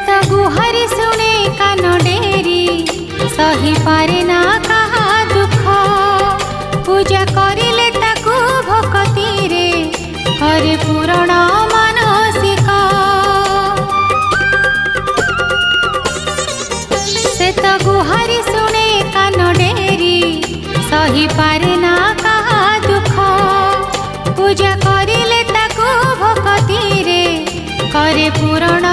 तो गुहारी शुणे कान डेरी सही पारे ना कहा दुख पूजा करिले ताकू भक्ति रे करे पूरण मानसिक से तो गुहारी शुणे कान डेरी सही पारे ना कहा दुख पूजा करिले ताकू भक्ति रे करे पूरण